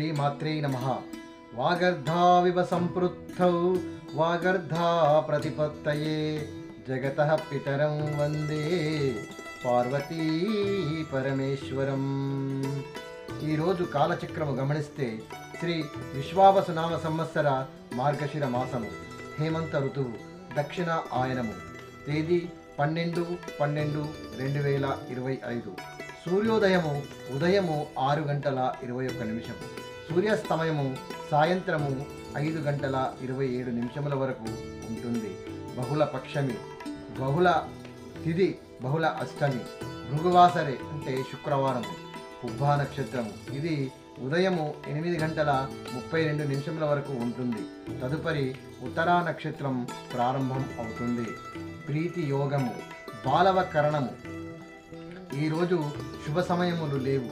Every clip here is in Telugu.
శ్రీమాత్రే నమః. వాగర్ధావివ సంపృక్తౌ వాగర్ధా ప్రతిపత్తయే జగతః పితరం వందే పార్వతీ పరమేశ్వరం. ఈరోజు కాలచక్రము గమనిస్తే శ్రీ విశ్వావసునామ సంవత్సర మార్గశిర మాసము, హేమంత ఋతువు, దక్షిణ ఆయనము. తేదీ 12/12/2025. సూర్యోదయము ఉదయము 6:21. సూర్యాస్తమయము సాయంత్రము 5:27 వరకు ఉంటుంది. బహుళ పక్షమి, బహుళ తిథి, బహుళ అష్టమి. భృగువాసరే అంటే శుక్రవారము. పుబ్బా నక్షత్రము ఇది ఉదయము 8:32 వరకు ఉంటుంది. తదుపరి ఉత్తరా నక్షత్రం ప్రారంభం అవుతుంది. ప్రీతి యోగము, బాలవకరణము. ఈరోజు శుభ సమయములు లేవు.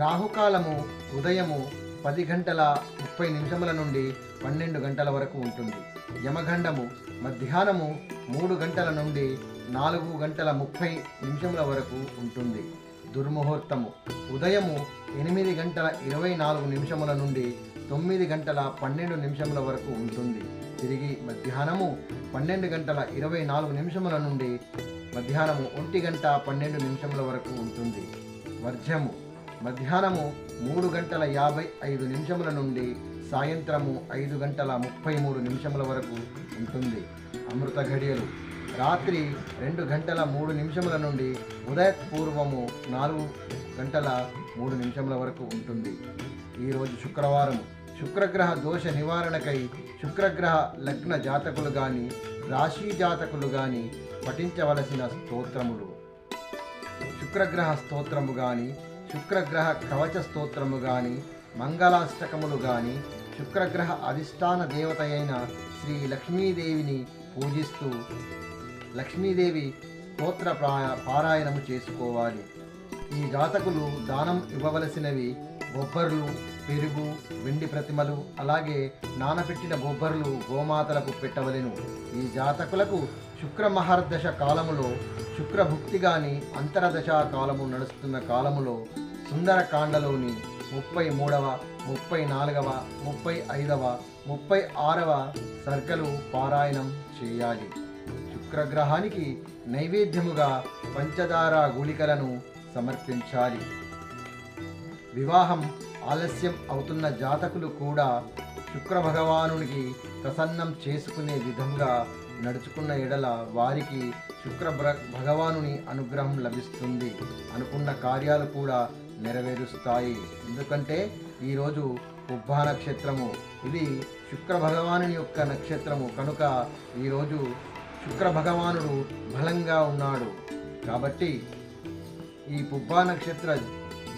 రాహుకాలము ఉదయము 10:30 నుండి 12 వరకు ఉంటుంది. యమగండము మధ్యాహ్నము 3 నుండి 4:30 వరకు ఉంటుంది. దుర్ముహూర్తము ఉదయము 8:24 నుండి 9:12 వరకు ఉంటుంది. తిరిగి మధ్యాహ్నము 12:24 నుండి మధ్యాహ్నము 1:12 వరకు ఉంటుంది. వర్జము మధ్యాహ్నము 3:55 నుండి సాయంత్రము 5:33 వరకు ఉంటుంది. అమృత ఘడియలు రాత్రి 2:03 నుండి ఉదయపూర్వము 4:03 వరకు ఉంటుంది. ఈరోజు శుక్రవారం. శుక్రగ్రహ దోష నివారణకై శుక్రగ్రహ లగ్న జాతకులు కానీ రాశి జాతకులు కానీ పఠించవలసిన స్తోత్రములు: శుక్రగ్రహ స్తోత్రము కానీ, శుక్రగ్రహ కవచ స్తోత్రము కానీ, మంగళాష్టకములు కానీ, శుక్రగ్రహ అధిష్టాన దేవత అయిన శ్రీ లక్ష్మీదేవిని పూజిస్తూ లక్ష్మీదేవి స్తోత్ర పారాయణము చేసుకోవాలి. ఈ జాతకులు దానం ఇవ్వవలసినవి: బొబ్బర్లు, పెరుగు, వెండి ప్రతిమలు, అలాగే నానబెట్టిన బొబ్బర్లు గోమాతలకు పెట్టవలెను. ఈ జాతకులకు శుక్రమహర్దశ కాలములో, శుక్రభుక్తి గాని అంతరదశ కాలము నడుస్తున్న కాలములో సుందరకాండలోని 33వ, 34వ, 35వ, 36వ సర్గలు పారాయణం చేయాలి. శుక్రగ్రహానికి నైవేద్యముగా పంచదార గుళికలను సమర్పించాలి. వివాహం ఆలస్యం అవుతున్న జాతకులు కూడా శుక్ర భగవానునికి ప్రసన్నం చేసుకునే విధంగా నడుచుకున్న ఎడల వారికి శుక్ర భగవానుని అనుగ్రహం లభిస్తుంది. అనుకున్న కార్యాలు కూడా నెరవేరుస్తాయి. ఎందుకంటే ఈరోజు పుబ్బా నక్షత్రము, ఇది శుక్ర భగవానుని యొక్క నక్షత్రము కనుక ఈరోజు శుక్ర భగవానుడు బలంగా ఉన్నాడు. కాబట్టి ఈ పుబ్బా నక్షత్ర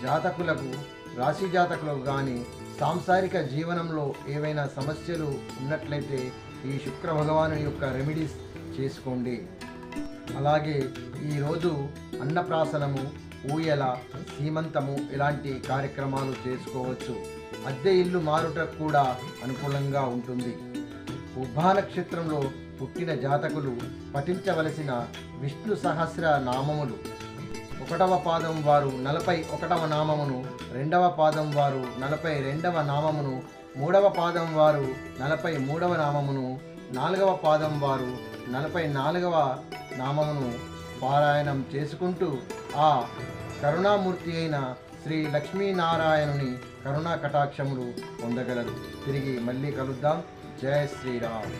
జాతకులకు, రాశి జాతకులకు కానీ సాంసారిక జీవనంలో ఏవైనా సమస్యలు ఉన్నట్లయితే ఈ శుక్ర భగవాను యొక్క రెమెడీస్ చేసుకోండి. అలాగే ఈరోజు అన్నప్రాసనము, ఊయల, సీమంతము ఇలాంటి కార్యక్రమాలు చేసుకోవచ్చు. అద్దె ఇల్లు మారుటకు కూడా అనుకూలంగా ఉంటుంది. పుబ్బా నక్షత్రంలో పుట్టిన జాతకులు పఠించవలసిన విష్ణు సహస్ర నామములు: 1వ పాదం వారు 41వ నామమును, 2వ పాదం వారు 42వ నామమును, 3వ పాదం వారు 43వ నామమును, 4వ పాదం వారు 44వ నామమును పారాయణం చేసుకుంటూ ఆ కరుణామూర్తి అయిన శ్రీ లక్ష్మీనారాయణుని కరుణా కటాక్షములు పొందగలరు. తిరిగి మళ్ళీ కలుద్దాం. జై శ్రీరామ్.